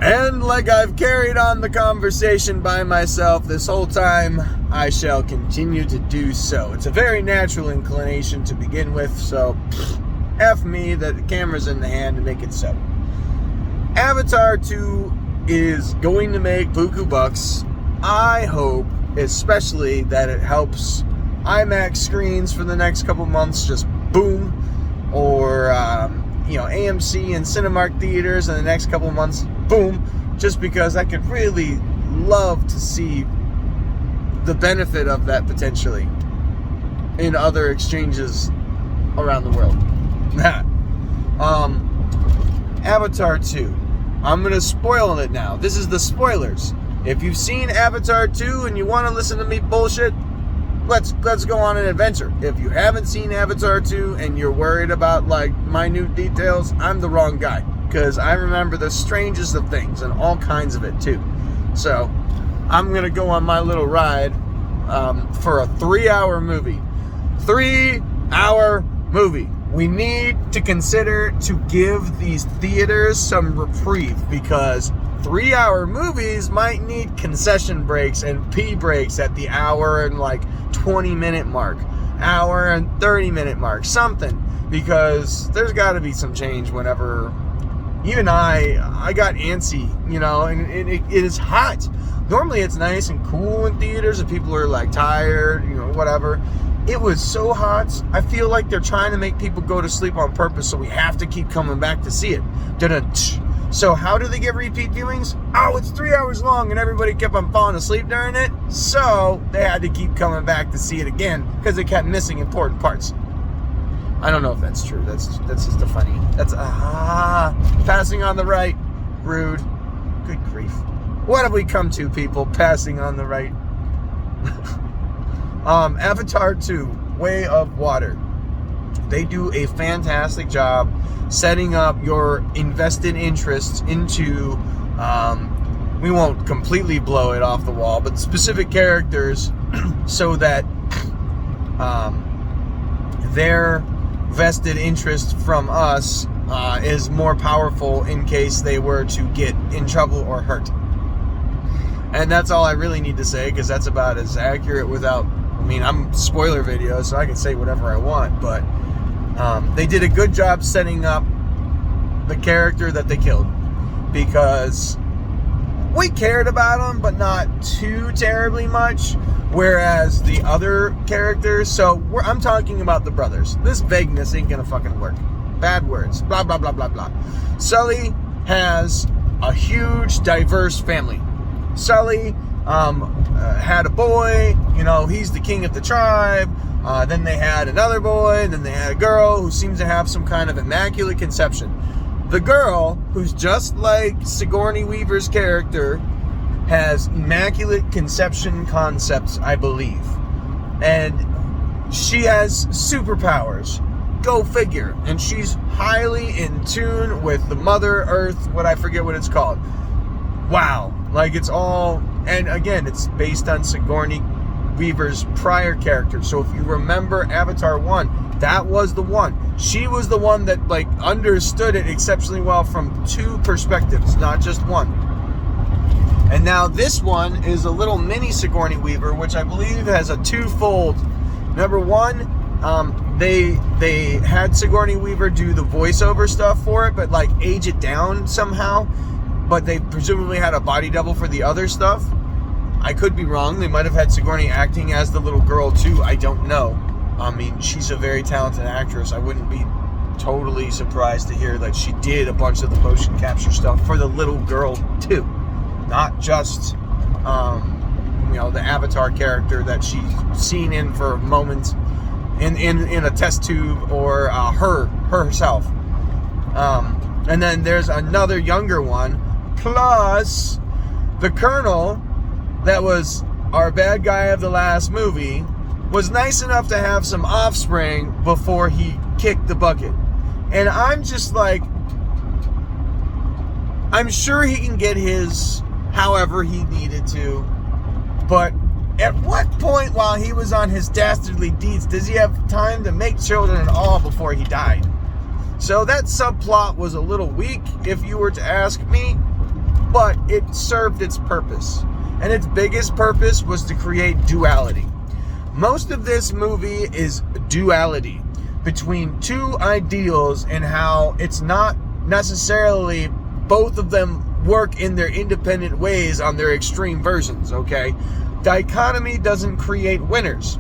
And like I've carried on the conversation by myself this whole time, I shall continue to do so. It's a very natural inclination to begin with, so F me that the camera's in the hand to make it so. Avatar 2 is going to make buku bucks. I hope especially that it helps IMAX screens for the next couple months just boom, or AMC and Cinemark theaters in the next couple months boom, just because I could really love to see the benefit of that potentially in other exchanges around the world. Avatar 2. I'm going to spoil it now. This is the spoilers. If you've seen Avatar 2 and you want to listen to me bullshit, let's go on an adventure. If you haven't seen Avatar 2 and you're worried about like minute details, I'm the wrong guy, because I remember the strangest of things and all kinds of it too. So I'm going to go on my little ride for a 3-hour movie. 3-hour movie. We need to consider to give these theaters some reprieve, because 3-hour movies might need concession breaks and pee breaks at the hour and like 20-minute mark, hour and 30-minute mark, something, because there's got to be some change whenever even I got antsy, and it is hot. Normally it's nice and cool in theaters and people are like tired, whatever. It was so hot, I feel like they're trying to make people go to sleep on purpose, so we have to keep coming back to see it. So how do they get repeat viewings? Oh, it's 3 hours long and everybody kept on falling asleep during it, so they had to keep coming back to see it again because they kept missing important parts. I don't know if that's true. That's just a funny. That's passing on the right. Rude. Good grief. What have we come to, people? Passing on the right. Avatar 2, Way of Water. They do a fantastic job setting up your invested interests into, we won't completely blow it off the wall, but specific characters so that their vested interest from us is more powerful in case they were to get in trouble or hurt. And that's all I really need to say, because that's about as accurate without... I'm spoiler video, so I can say whatever I want, but they did a good job setting up the character that they killed, because we cared about him, but not too terribly much, whereas the other characters, I'm talking about the brothers. This vagueness ain't gonna fucking work. Bad words. Blah, blah, blah, blah, blah. Sully has a huge, diverse family. Sully had a boy, he's the king of the tribe. Then they had another boy, then they had a girl who seems to have some kind of immaculate conception. The girl, who's just like Sigourney Weaver's character, has immaculate conception concepts, I believe. And she has superpowers. Go figure. And she's highly in tune with the Mother Earth, I forget what it's called. Wow. Like, it's all... And again, it's based on Sigourney Weaver's prior character. So if you remember Avatar 1, that was the one. She was the one that, understood it exceptionally well from two perspectives, not just one. And now this one is a little mini Sigourney Weaver, which I believe has a twofold. Number one, they had Sigourney Weaver do the voiceover stuff for it, but, age it down somehow. But they presumably had a body double for the other stuff. I could be wrong. They might have had Sigourney acting as the little girl too. I don't know. She's a very talented actress. I wouldn't be totally surprised to hear that she did a bunch of the motion capture stuff for the little girl too. Not just, the Avatar character that she's seen in for moments in a test tube, or herself. And then there's another younger one. Plus, the Colonel, that was our bad guy of the last movie, was nice enough to have some offspring before he kicked the bucket. And I'm just like, I'm sure he can get his however he needed to, but at what point while he was on his dastardly deeds does he have time to make children at all before he died? So that subplot was a little weak, if you were to ask me. but it served its purpose. And its biggest purpose was to create duality. Most of this movie is duality between two ideals and how it's not necessarily both of them work in their independent ways on their extreme versions, okay? Dichotomy doesn't create winners.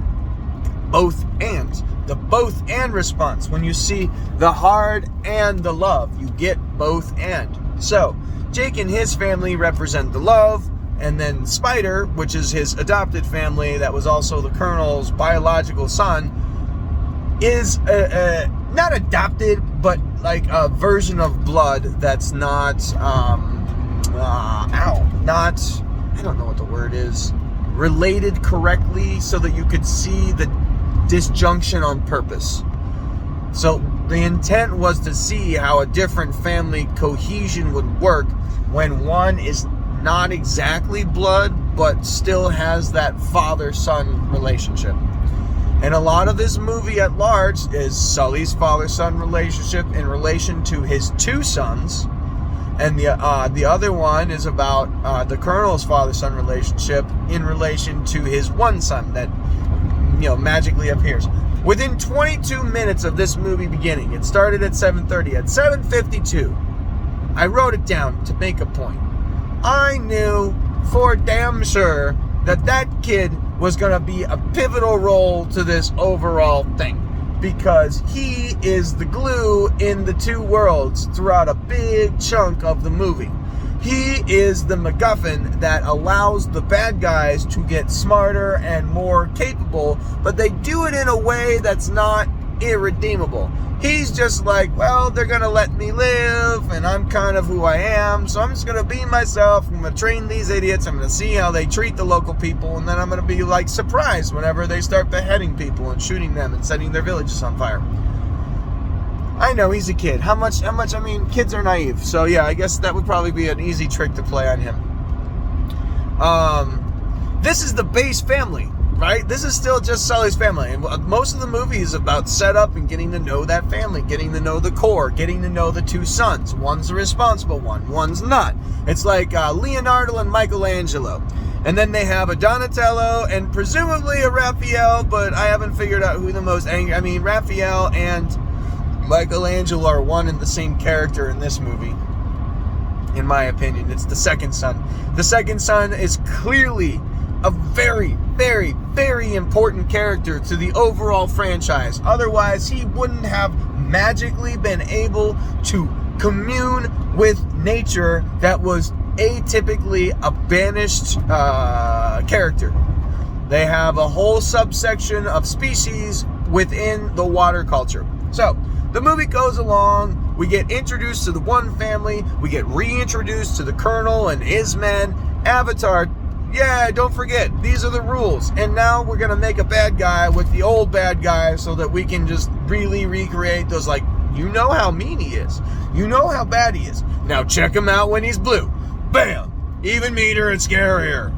Both and. The both and response. When you see the hard and the love, you get both and. So, Jake and his family represent the love, and then Spider, which is his adopted family that was also the Colonel's biological son, is not adopted, but like a version of blood that's not, I don't know what the word is, related correctly so that you could see the disjunction on purpose. So the intent was to see how a different family cohesion would work when one is not exactly blood, but still has that father-son relationship. And a lot of this movie at large is Sully's father-son relationship in relation to his two sons, and the other one is about the Colonel's father-son relationship in relation to his one son that, magically appears. Within 22 minutes of this movie beginning, it started at 7:30. At 7:52, I wrote it down to make a point. I knew for damn sure that kid was going to be a pivotal role to this overall thing, because he is the glue in the two worlds throughout a big chunk of the movie. He is the MacGuffin that allows the bad guys to get smarter and more capable, but they do it in a way that's not irredeemable. He's just like, well, they're going to let me live, and I'm kind of who I am, so I'm just going to be myself. I'm going to train these idiots. I'm going to see how they treat the local people, and then I'm going to be, like, surprised whenever they start beheading people and shooting them and setting their villages on fire. I know, he's a kid. How much, I mean, kids are naive. So, yeah, I guess that would probably be an easy trick to play on him. This is the base family, right? This is still just Sully's family. And most of the movie is about setup and getting to know that family, getting to know the core, getting to know the two sons. One's the responsible one, one's not. It's like Leonardo and Michelangelo. And then they have a Donatello and presumably a Raphael, but I haven't figured out who the most angry... I mean, Raphael and Michelangelo are one and the same character in this movie, in my opinion. It's the second son. The second son is clearly a very, very, very important character to the overall franchise. Otherwise, he wouldn't have magically been able to commune with nature that was atypically a banished character. They have a whole subsection of species within the water culture. So, the movie goes along, we get introduced to the one family, we get reintroduced to the Colonel and his men, Avatar. Yeah, don't forget, these are the rules. And now we're going to make a bad guy with the old bad guy so that we can just really recreate those, like, you know how mean he is. You know how bad he is. Now check him out when he's blue. Bam! Even meaner and scarier.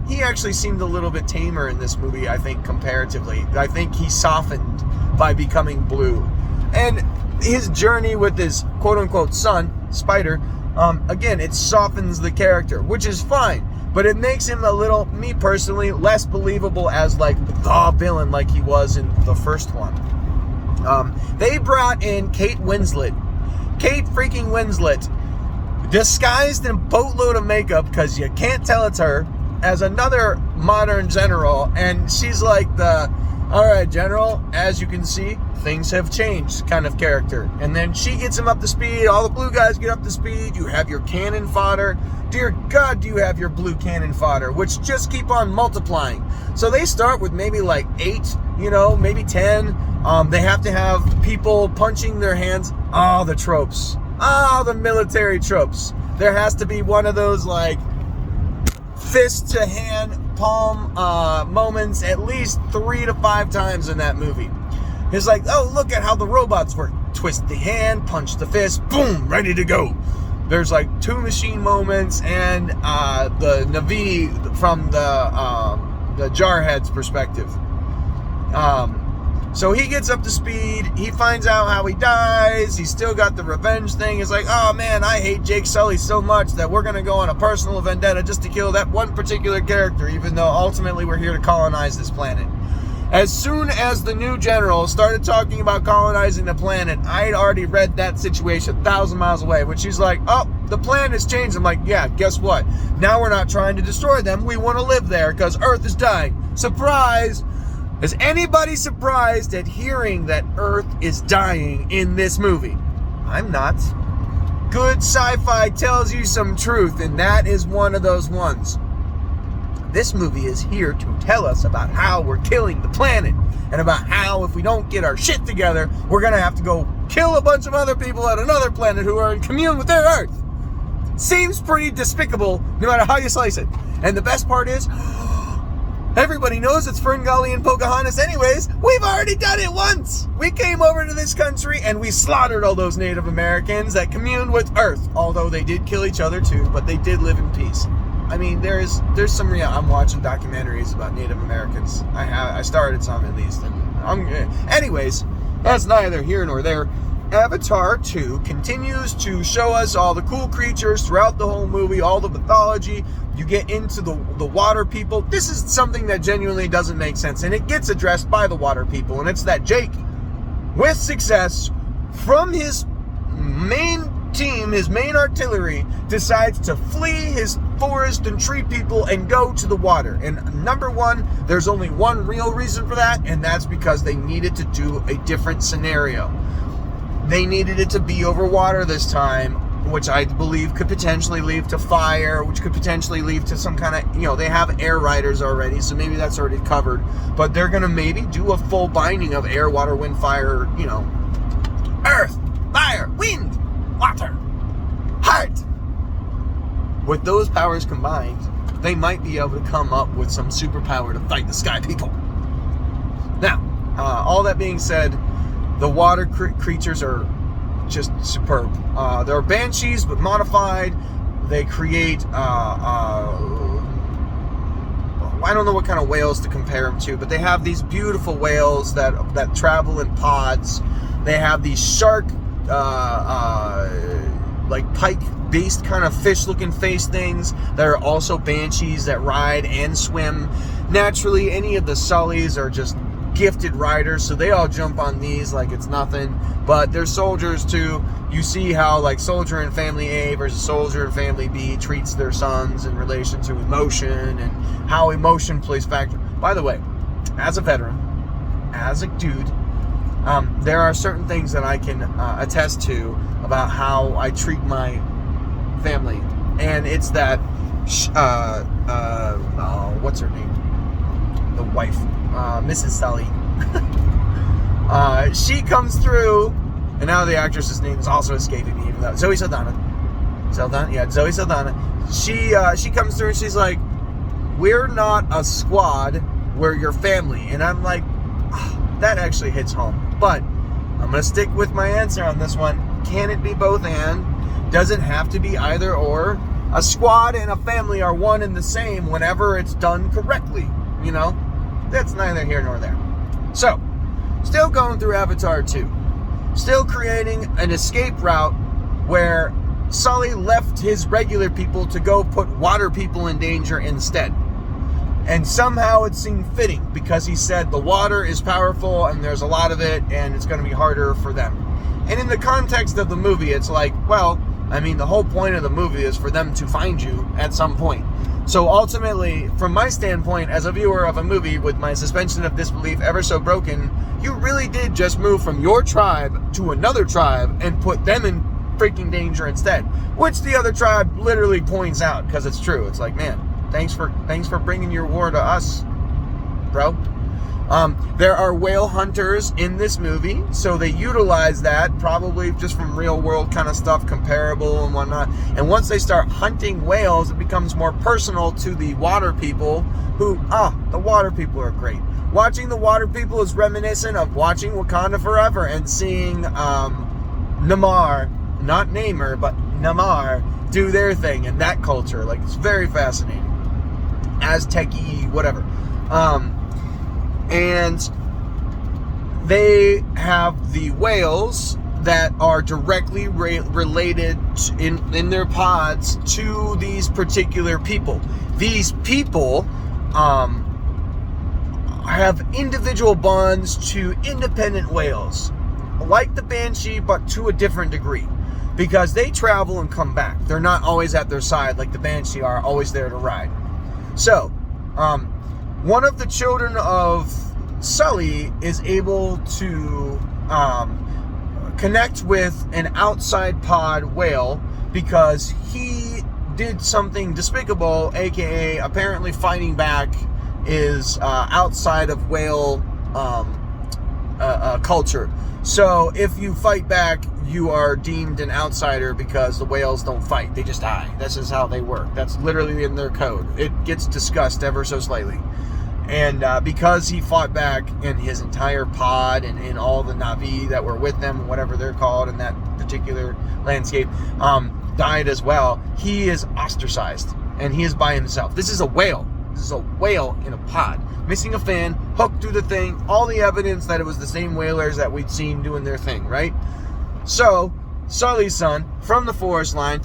He actually seemed a little bit tamer in this movie, I think, comparatively. I think he softened by becoming blue. And his journey with his quote-unquote son, Spider, again, it softens the character, which is fine. But it makes him a little, me personally, less believable as, like, the villain like he was in the first one. They brought in Kate Winslet. Kate freaking Winslet, disguised in a boatload of makeup, because you can't tell it's her, as another modern general. And she's like the, all right, General, as you can see, things have changed kind of character. And then she gets him up to speed. All the blue guys get up to speed. You have your cannon fodder. Dear God, do you have your blue cannon fodder, which just keep on multiplying. So they start with maybe like 8, maybe 10. They have to have people punching their hands. Oh, the tropes. Oh, the military tropes. There has to be one of those, like, fist to hand, palm moments at least 3 to 5 times in that movie. It's like, oh, look at how the robots work. Twist the hand, punch the fist, boom, ready to go. There's like 2 machine moments and the Na'vi from the Jarhead's perspective. So he gets up to speed. He finds out how he dies. He's still got the revenge thing. It's like, oh man, I hate Jake Sully so much that we're going to go on a personal vendetta just to kill that one particular character, even though ultimately we're here to colonize this planet. As soon as the new general started talking about colonizing the planet, I'd already read that situation 1,000 miles away. When she's like, oh, the plan has changed. I'm like, yeah, guess what? Now we're not trying to destroy them. We want to live there because Earth is dying. Surprise! Is anybody surprised at hearing that Earth is dying in this movie? I'm not. Good sci-fi tells you some truth, and that is one of those ones. This movie is here to tell us about how we're killing the planet, and about how if we don't get our shit together, we're going to have to go kill a bunch of other people at another planet who are in commune with their Earth. Seems pretty despicable, no matter how you slice it. And the best part is, everybody knows it's Ferngully and Pocahontas anyways. We've already done it once. We came over to this country and we slaughtered all those Native Americans that communed with Earth. Although they did kill each other too, but they did live in peace. I mean, there's some real. I'm watching documentaries about Native Americans. I started some at least. Anyways, that's neither here nor there. Avatar 2 continues to show us all the cool creatures throughout the whole movie, all the mythology. You get into the water people. This is something that genuinely doesn't make sense, and it gets addressed by the water people, and it's that Jake, with success from his main team, his main artillery, decides to flee his forest and tree people and go to the water. And number one, there's only one real reason for that, and that's because they needed to do a different scenario. They needed it to be over water this time, which I believe could potentially lead to fire, which could potentially lead to some kind of, they have air riders already, so maybe that's already covered. But they're going to maybe do a full binding of air, water, wind, fire, earth, fire, wind, water, heart. With those powers combined, they might be able to come up with some superpower to fight the sky people. Now, all that being said, the water creatures are just superb. They're banshees, but modified. They create, I don't know what kind of whales to compare them to, but they have these beautiful whales that travel in pods. They have these shark, like pike-based kind of fish-looking face things that are also banshees that ride and swim. Naturally, any of the Sullys are just gifted riders, so they all jump on these like it's nothing. But they're soldiers too. You see how like soldier in family A versus soldier in family B treats their sons in relation to emotion, and how emotion plays factor. By the way, as a veteran, as a dude, there are certain things that I can attest to about how I treat my family, and it's that what's her name? The wife, Mrs. Sully. She comes through, and now the actress's name is also escaping me. Zoe Saldana. Zoe Saldana. She comes through and she's like, "We're not a squad. We're your family." And I'm like, oh, that actually hits home. But I'm gonna stick with my answer on this one. Can it be both and? Does it have to be either or? A squad and a family are one and the same whenever it's done correctly. That's neither here nor there. So, still going through Avatar 2. Still creating an escape route where Sully left his regular people to go put water people in danger instead. And somehow it seemed fitting because he said the water is powerful and there's a lot of it and it's going to be harder for them. And in the context of the movie, it's like, well, the whole point of the movie is for them to find you at some point. So ultimately, from my standpoint, as a viewer of a movie with my suspension of disbelief ever so broken, you really did just move from your tribe to another tribe and put them in freaking danger instead. Which the other tribe literally points out, because it's true. It's like, man, thanks for bringing your war to us, bro. There are whale hunters in this movie, so they utilize that probably just from real world kind of stuff, comparable and whatnot. And once they start hunting whales, it becomes more personal to the water people who, the water people are great. Watching the water people is reminiscent of watching Wakanda Forever and seeing Namor, not Namor, but Namor, do their thing in that culture. Like, it's very fascinating. Aztec-y, whatever. And they have the whales that are directly related in their pods to these particular people. These people have individual bonds to independent whales, like the Banshee, but to a different degree, because they travel and come back. They're not always at their side like the Banshee are, always there to ride. So, one of the children of Sully is able to connect with an outside pod whale because he did something despicable, aka apparently fighting back is outside of whale culture. So if you fight back, you are deemed an outsider because the whales don't fight. They just die. This is how they work. That's literally in their code. It gets discussed ever so slightly. And because he fought back, and his entire pod and all the Na'vi that were with them, whatever they're called in that particular landscape, died as well, he is ostracized. And he is by himself. This is a whale. This is a whale in a pod. Missing a fin, hooked through the thing, all the evidence that it was the same whalers that we'd seen doing their thing, right? So, Sully's son, from the Forest Line.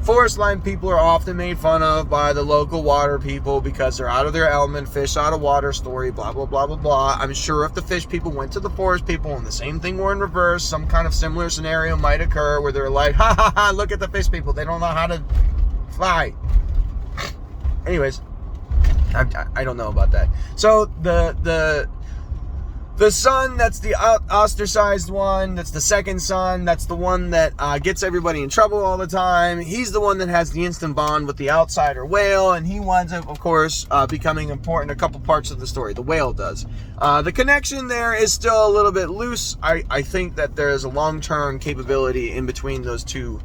Forest Line people are often made fun of by the local water people because they're out of their element, fish out of water story, blah, blah, blah, blah, blah. I'm sure if the fish people went to the forest people and the same thing were in reverse, some kind of similar scenario might occur where they're like, ha ha ha, look at the fish people, they don't know how to fly. Anyways, I don't know about that. So the son, that's the ostracized one, that's the second son, that's the one that gets everybody in trouble all the time. He's the one that has the instant bond with the outsider whale, and he winds up, of course, becoming important a couple parts of the story. The whale does. The connection there is still a little bit loose. I think that there is a long-term capability in between those two.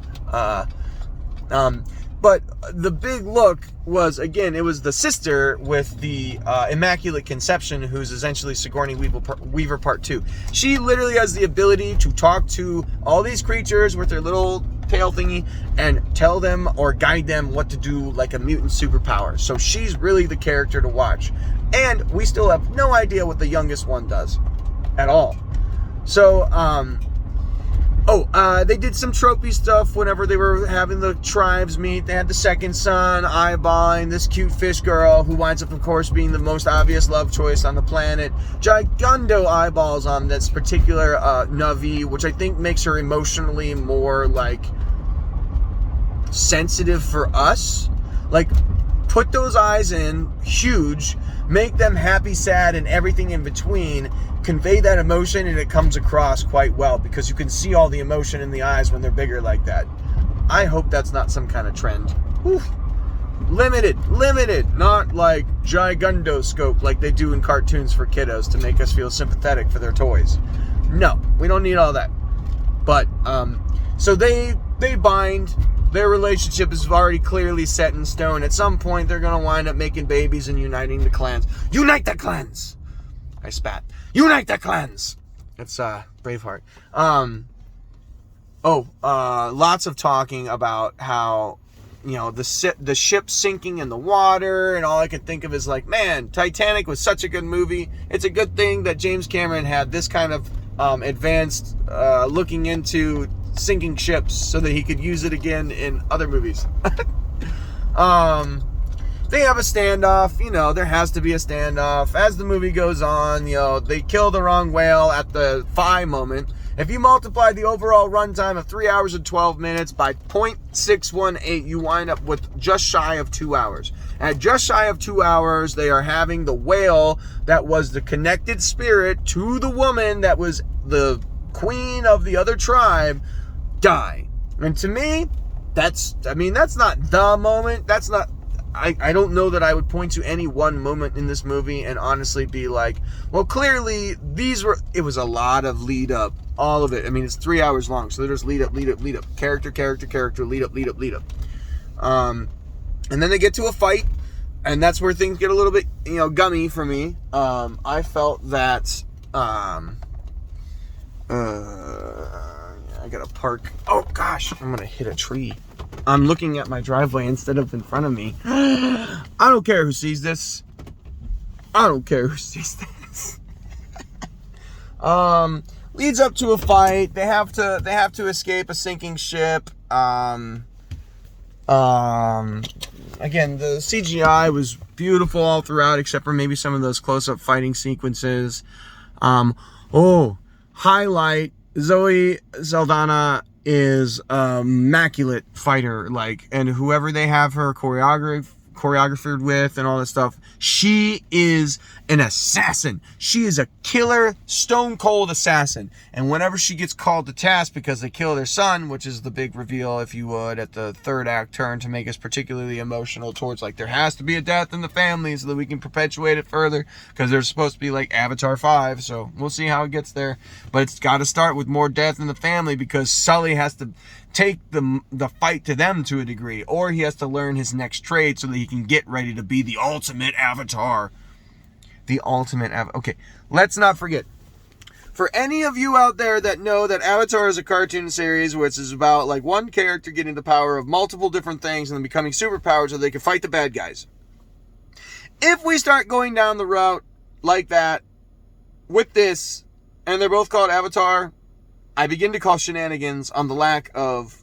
But the big look was, again, it was the sister with the Immaculate Conception, who's essentially Sigourney Weaver Part 2. She literally has the ability to talk to all these creatures with their little tail thingy and tell them or guide them what to do, like a mutant superpower. So she's really the character to watch. And we still have no idea what the youngest one does at all. So, they did some tropey stuff whenever they were having the tribes meet. They had the second son eyeballing this cute fish girl who winds up, of course, being the most obvious love choice on the planet. Gigundo eyeballs on this particular Na'vi, which I think makes her emotionally more, like, sensitive for us. Like, put those eyes in, huge, make them happy, sad, and everything in between. Convey that emotion, and it comes across quite well because you can see all the emotion in the eyes when they're bigger like that. I hope that's not some kind of trend. Oof. Limited, not like gigundo scope like they do in cartoons for kiddos to make us feel sympathetic for their toys. No, we don't need all that. But so they bind. Their relationship is already clearly set in stone. At some point, they're going to wind up making babies and uniting the clans. Unite the clans! I spat. Unite the clans! It's Braveheart. Lots of talking about how, you know, the ship sinking in the water, and all I could think of is like, man, Titanic was such a good movie. It's a good thing that James Cameron had this kind of advanced looking into sinking ships so that he could use it again in other movies. They have a standoff, you know, there has to be a standoff. As the movie goes on, you know, they kill the wrong whale at the Phi moment. If you multiply the overall runtime of 3 hours and 12 minutes by 0.618, you wind up with just shy of 2 hours. At just shy of 2 hours, they are having the whale that was the connected spirit to the woman that was the queen of the other tribe die. And to me, that's not the moment. That's not... I don't know that I would point to any one moment in this movie and honestly be like, well, clearly it was a lot of lead up, all of it. I mean, it's 3 hours long, so there's lead up, character, lead up. And then they get to a fight, and that's where things get a little bit, you know, gummy for me. I felt that, I gotta park. Oh gosh, I'm gonna hit a tree. I'm looking at my driveway instead of in front of me. I don't care who sees this. Leads up to a fight. They have to escape a sinking ship. Again, the CGI was beautiful all throughout, except for maybe some of those close-up fighting sequences. Highlight, Zoe Saldana is a immaculate fighter, and whoever they have her choreographed with and all this stuff, she is an assassin. She is a killer, stone cold assassin. And whenever she gets called to task because they kill their son, which is the big reveal, if you would, at the third act turn to make us particularly emotional towards there has to be a death in the family so that we can perpetuate it further, because they're supposed to be like Avatar 5, so we'll see how it gets there. But it's got to start with more death in the family, because Sully has to take the fight to them to a degree, or he has to learn his next trade so that he can get ready to be the ultimate Avatar. Okay, let's not forget, for any of you out there that know that Avatar is a cartoon series which is about one character getting the power of multiple different things and then becoming superpowered so they can fight the bad guys. If we start going down the route like that with this, and they're both called Avatar, I begin to call shenanigans on the lack of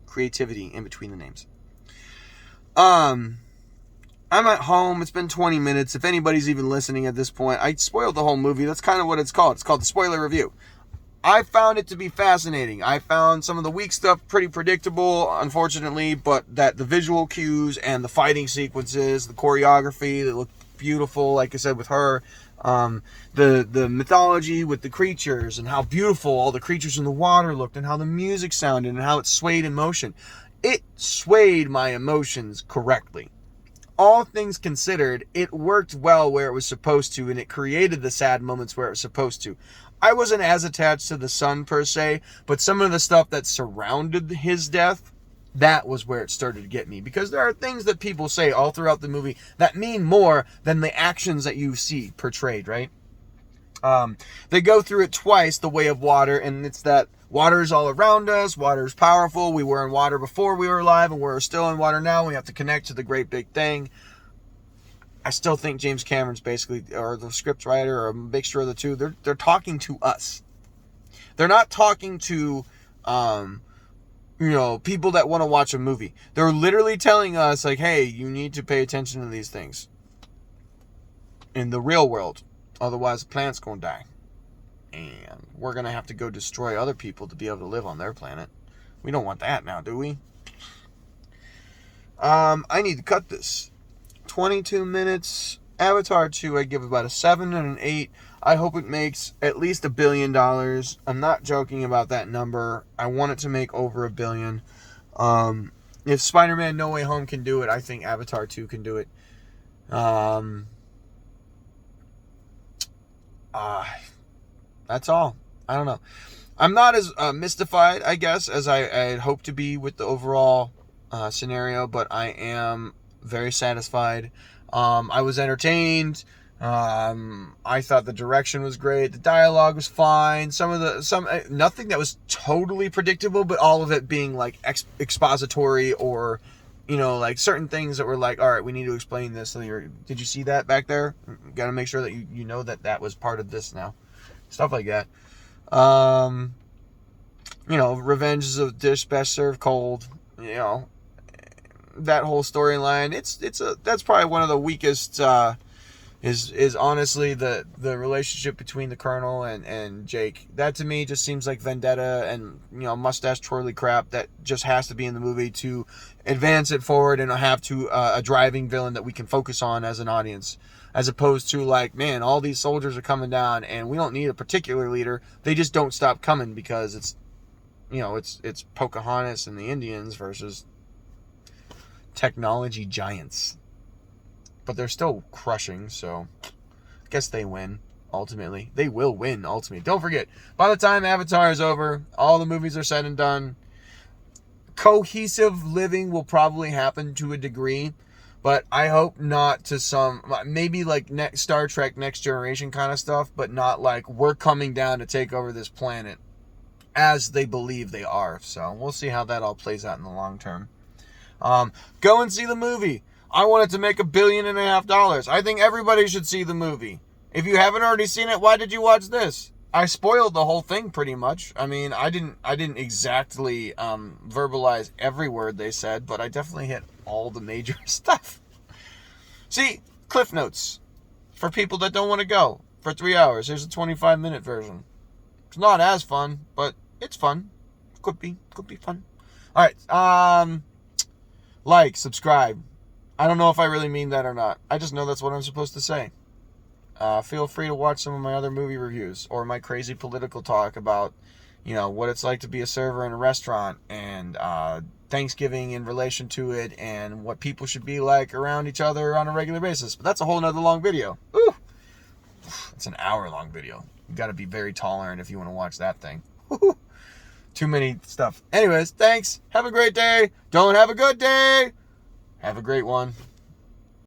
creativity in between the names. I'm at home. It's been 20 minutes. If anybody's even listening at this point, I spoiled the whole movie. That's kind of what it's called. It's called the spoiler review. I found it to be fascinating. I found some of the weak stuff pretty predictable, unfortunately, but that the visual cues and the fighting sequences, the choreography that looked beautiful, like I said, with her, the mythology with the creatures and how beautiful all the creatures in the water looked and how the music sounded and how it swayed in motion. It swayed my emotions correctly. All things considered, it worked well where it was supposed to, and it created the sad moments where it was supposed to. I wasn't as attached to the son per se, but some of the stuff that surrounded his death, that was where it started to get me. Because there are things that people say all throughout the movie that mean more than the actions that you see portrayed, right? They go through it twice, the way of water, and it's that water is all around us, water is powerful, we were in water before we were alive, and we're still in water now, we have to connect to the great big thing. I still think James Cameron's basically, or the script writer, or a mixture of the two, they're talking to us. They're not talking to, people that want to watch a movie. They're literally telling us, hey, you need to pay attention to these things in the real world. Otherwise, the planet's going to die. And we're going to have to go destroy other people to be able to live on their planet. We don't want that now, do we? I need to cut this. 22 minutes. Avatar 2, I give about a 7 and an 8. I hope it makes at least $1 billion. I'm not joking about that number. I want it to make over $1 billion. If Spider-Man No Way Home can do it, I think Avatar 2 can do it. That's all. I don't know. I'm not as mystified, I guess, as I had hoped to be with the overall scenario, but I am very satisfied. I was entertained. I thought the direction was great. The dialogue was fine. Nothing that was totally predictable, but all of it being expository, or certain things that were all right, we need to explain this. So did you see that back there? Got to make sure that you know that was part of this now. Stuff like that. Revenge is a dish best served cold. That whole storyline. That's probably one of the weakest. Is honestly the relationship between the Colonel and Jake. That to me just seems like vendetta and mustache twirly crap that just has to be in the movie to advance it forward and have to a driving villain that we can focus on as an audience, as opposed to man, all these soldiers are coming down and we don't need a particular leader. They just don't stop coming because it's it's Pocahontas and the Indians versus technology giants. But they're still crushing, so I guess they win, ultimately. They will win, ultimately. Don't forget, by the time Avatar is over, all the movies are said and done, cohesive living will probably happen to a degree, but I hope not to some, maybe Star Trek Next Generation kind of stuff, but not we're coming down to take over this planet, as they believe they are. So we'll see how that all plays out in the long term. Go and see the movie. I want it to make $1.5 billion. I think everybody should see the movie. If you haven't already seen it, why did you watch this? I spoiled the whole thing pretty much. I mean, I didn't exactly verbalize every word they said, but I definitely hit all the major stuff. See, Cliff Notes for people that don't want to go for 3 hours. Here's a 25-minute version. It's not as fun, but it's fun. Could be fun. All right, like, subscribe. I don't know if I really mean that or not. I just know that's what I'm supposed to say. Feel free to watch some of my other movie reviews or my crazy political talk about, what it's like to be a server in a restaurant and Thanksgiving in relation to it and what people should be like around each other on a regular basis. But that's a whole nother long video. Ooh, it's an hour-long video. You got to be very tolerant if you want to watch that thing. Too many stuff. Anyways, thanks. Have a great day. Don't have a good day. Have a great one.